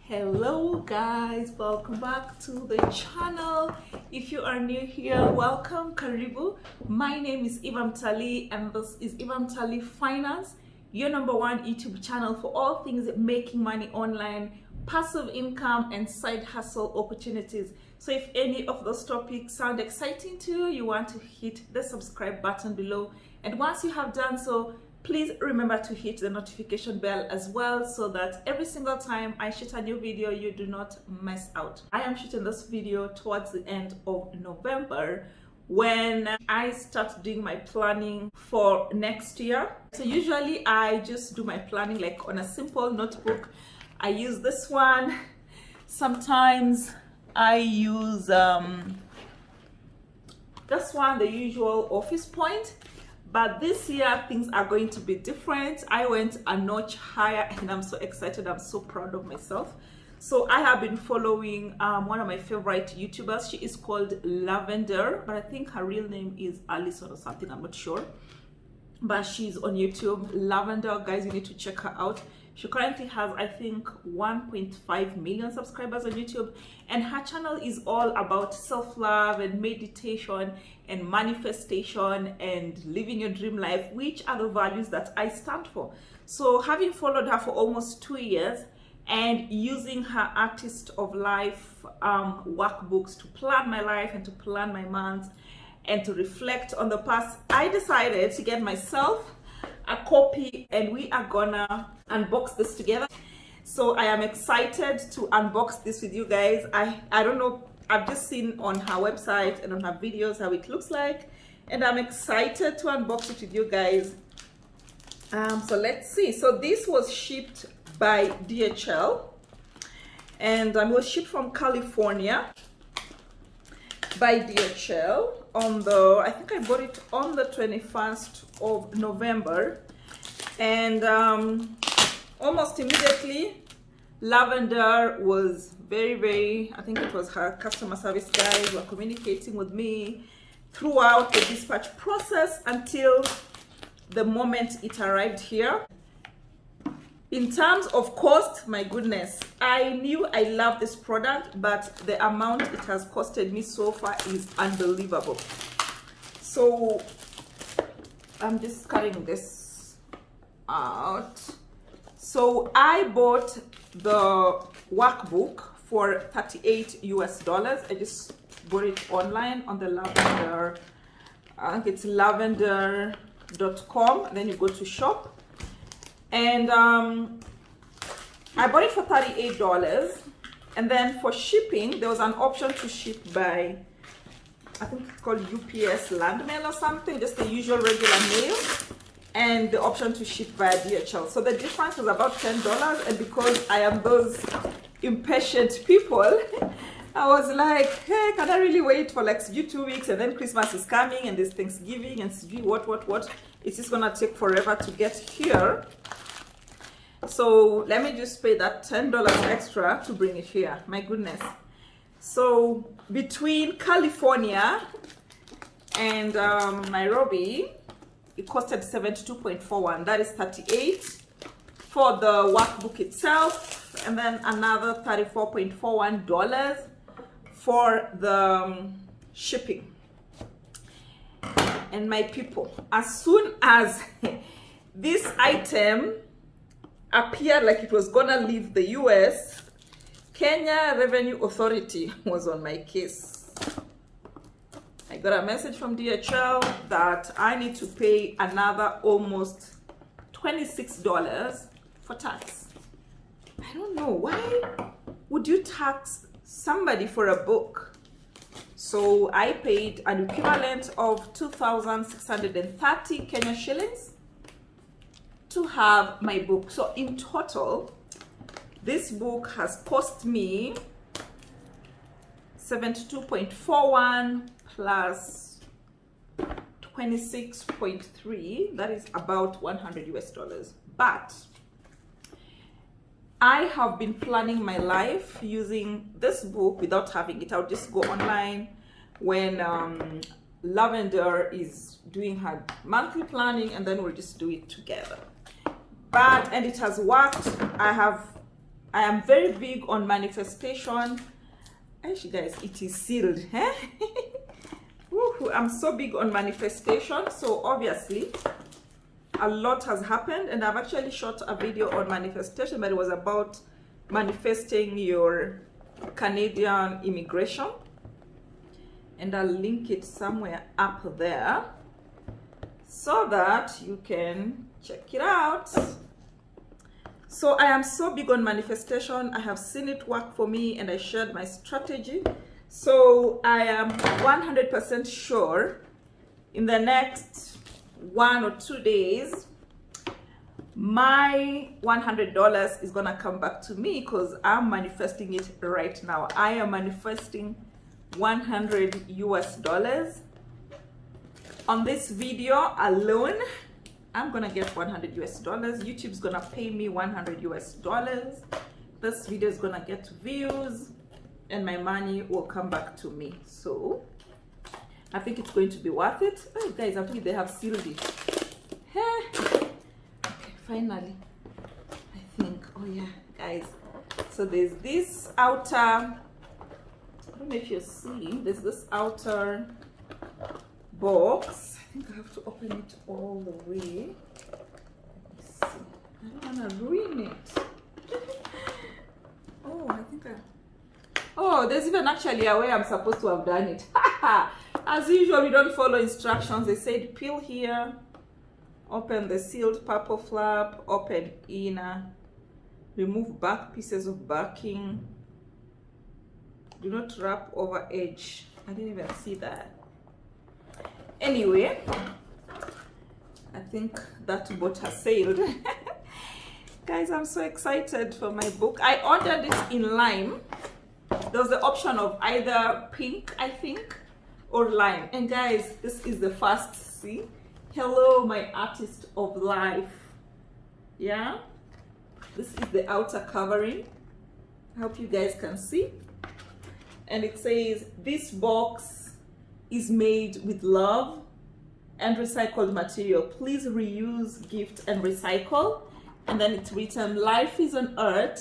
Hello guys, welcome back to the channel. If you are new here, welcome, karibu. My name is Mtalii and this is Mtalii Finance, your #1 YouTube channel for all things making money online, passive income and side hustle opportunities. So if any of those topics sound exciting to you, you want to hit the subscribe button below, and once you have done so, please remember to hit the notification bell as well so that every single time I shoot a new video, you do not miss out. I am shooting this video towards the end of November when I start doing my planning for next year. So usually I just do my planning like on a simple notebook. I use this one. Sometimes I use this one, the usual Office Point. But this year things are going to be different. I went a notch higher and I'm so excited. I'm so proud of myself. So I have been following one of my favorite YouTubers. She is called Lavendaire, but I think her real name is Alison or something, I'm not sure. But she's on YouTube. Lavendaire, guys, you need to check her out. She currently has, I think, 1.5 million subscribers on YouTube, and her channel is all about self-love and meditation and manifestation and living your dream life, which are the values that I stand for. So having followed her for almost 2 years and using her Artist of Life workbooks to plan my life and to plan my months and to reflect on the past, I decided to get myself a copy and we are gonna unbox this together. So I am excited to unbox this with you guys. I don't know, I've just seen on her website and on her videos how it looks like, and I'm excited to unbox it with you guys. So let's see. So this was shipped by DHL and it was shipped from California by DHL on the, I think I bought it on the 21st of November, and almost immediately Lavendaire was very, I think it was her customer service guys were communicating with me throughout the dispatch process until the moment it arrived here. In terms of cost, my goodness, I knew I love this product, but the amount it has costed me so far is unbelievable. So I'm just cutting this out. So I bought the workbook for $38 US. I just bought it online on the Lavendaire, I think it's lavendaire.com. Then you go to shop. And I bought it for $38, and then for shipping there was an option to ship by, I think it's called UPS land mail or something, just the usual regular mail, and the option to ship via DHL. So the difference was about $10, and because I am those impatient people, I was like, hey, can I really wait for like 2 weeks, and then Christmas is coming and there's Thanksgiving and what, it's just gonna take forever to get here. So let me just pay that $10 extra to bring it here. My goodness. So between California and Nairobi, it costed $72.41. That is $38 for the workbook itself, and then another $34.41 for the shipping. And my people, as soon as this item appeared like it was gonna leave the US, Kenya Revenue Authority was on my case. I got a message from DHL that I need to pay another almost $26 for tax. I don't know, why would you tax somebody for a book? So I paid an equivalent of 2,630 Kenya shillings to have my book. So in total, this book has cost me $72.41 plus 26.3, that is about $100 US. But I have been planning my life using this book without having it. I'll just go online when Lavendaire is doing her monthly planning, and then we'll just do it together. And it has worked. I have I am very big on manifestation. Actually, guys, it is sealed. Eh? I'm so big on manifestation. So obviously, a lot has happened, and I've actually shot a video on manifestation, but it was about manifesting your Canadian immigration, and I'll link it somewhere up there so that you can check it out. So I am so big on manifestation. I have seen it work for me, and I shared my strategy. So I am 100% sure in the next 1 or 2 days, my $100 is gonna come back to me, because I'm manifesting it right now. I am manifesting $100 US. On this video alone, I'm gonna get $100 US. YouTube's gonna pay me $100 US. This video is gonna get views, and my money will come back to me. So I think it's going to be worth it. Oh, guys, I think they have sealed it. Okay, finally, I think. Oh yeah, guys. So there's this outer, I don't know if you see, there's this outer box. I think I have to open it all the way. Let me see. I don't want to ruin it. Oh, I think oh, there's even actually a way I'm supposed to have done it. As usual, we don't follow instructions. They said peel here, open the sealed purple flap, open inner, remove back pieces of backing, do not wrap over edge. I didn't even see that. Anyway, I think that boat has sailed. Guys, I'm so excited for my book. I ordered it in lime. There was the option of either pink, I think, or lime. And guys, this is the first. See, hello, my artist of life. Yeah, this is the outer covering. I hope you guys can see. And it says, this box is made with love and recycled material. Please reuse, gift, and recycle. And then it's written, life is an art,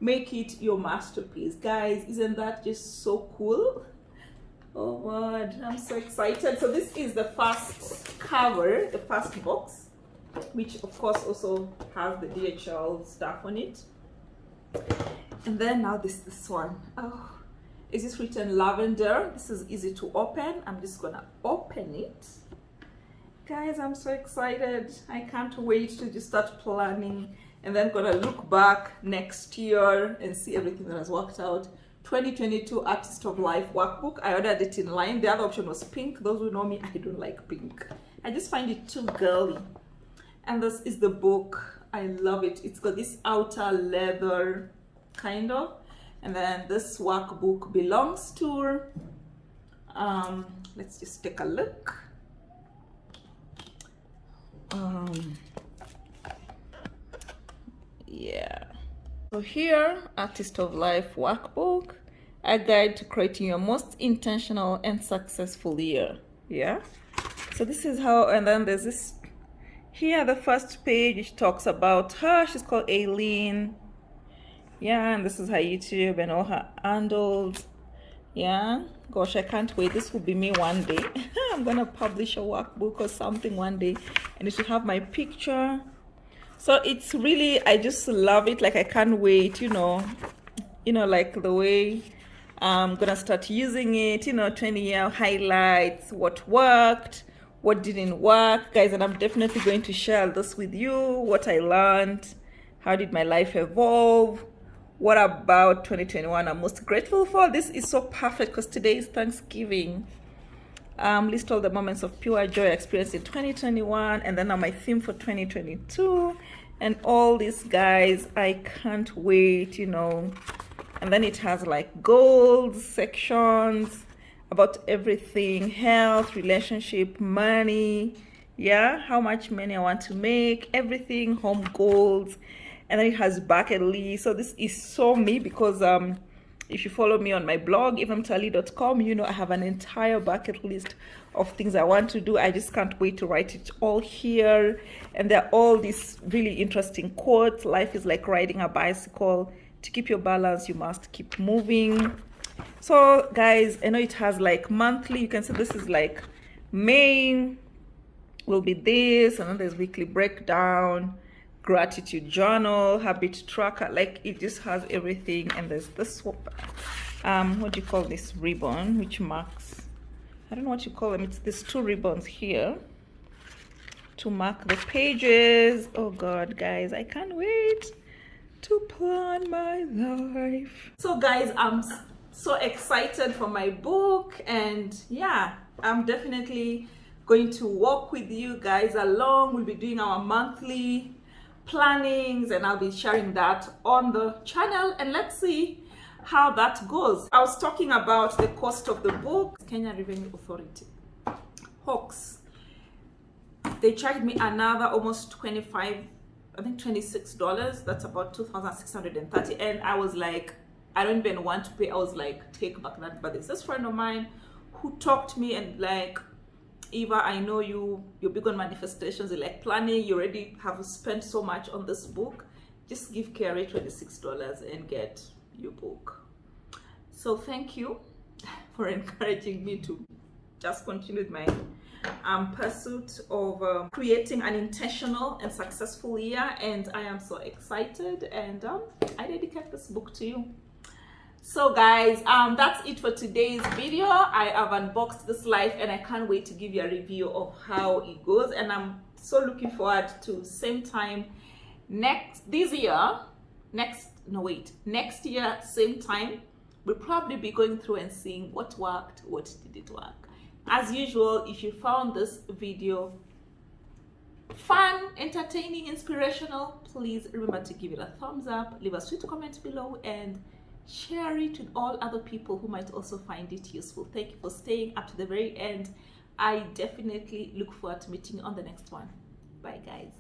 make it your masterpiece. Guys, isn't that just so cool? Oh God, I'm so excited. So this is the first cover, the first box, which of course also has the DHL stuff on it. And then now this one. Oh, is this written Lavendaire? This is easy to open. I'm just gonna open it. Guys, I'm so excited. I can't wait to just start planning, and then gonna look back next year and see everything that has worked out. 2022 Artist of Life workbook. I ordered it in line. The other option was pink. Those who know me, I don't like pink. I just find it too girly. And this is the book. I love it. It's got this outer leather kind of, and then this workbook belongs to let's just take a look. Yeah, so here, Artist of Life workbook, a guide to creating your most intentional and successful year. Yeah, so this is how, and then there's this here, the first page, which talks about her. She's called Aileen. Yeah, and this is her YouTube and all her handles. Yeah, gosh, I can't wait. This will be me one day. I'm gonna publish a workbook or something one day, and it should have my picture. So it's really, I just love it. Like, I can't wait, you know, like the way I'm gonna start using it, 20-year highlights, what worked, what didn't work, guys. And I'm definitely going to share this with you, what I learned, how did my life evolve, what about 2021 I'm most grateful for. This is so perfect because today is Thanksgiving. List all the moments of pure joy experienced in 2021, and then my theme for 2022, and all these, guys. I can't wait, And then it has like goals sections about everything: health, relationship, money, yeah, how much money I want to make, everything, home goals. And then it has bucket list. So this is so me, because If you follow me on my blog, mtalii.com, you know I have an entire bucket list of things I want to do. I just can't wait to write it all here. And there are all these really interesting quotes. Life is like riding a bicycle. To keep your balance, you must keep moving. So guys, I know it has like monthly. You can see this is like May will be this, and then there's weekly breakdown, gratitude journal, habit tracker. Like it just has everything. And there's this what do you call this ribbon, which marks, I don't know what you call them. It's these two ribbons here to mark the pages. Oh god, guys, I can't wait to plan my life. So guys, I'm so excited for my book, and yeah, I'm definitely going to walk with you guys along. We'll be doing our monthly plannings, and I'll be sharing that on the channel, and let's see how that goes. I was talking about the cost of the book. Kenya Revenue Authority, Hawks, they charged me another almost 25, I think $26. That's about 2,630, and I was like, I don't even want to pay. I was like, take back that. But there's this friend of mine who talked to me and like, Eva, I know you're big on manifestations, you like planning, you already have spent so much on this book. Just give KRA $26 and get your book. So thank you for encouraging me to just continue with my pursuit of creating an intentional and successful year. And I am so excited, and I dedicate this book to you. So guys, that's it for today's video. I have unboxed this life, and I can't wait to give you a review of how it goes. And I'm so looking forward to same time next year, same time, we'll probably be going through and seeing what worked, what didn't work. As usual, if you found this video fun, entertaining, inspirational, please remember to give it a thumbs up, leave a sweet comment below, and share it with all other people who might also find it useful. Thank you for staying up to the very end. I definitely look forward to meeting you on the next one. Bye guys.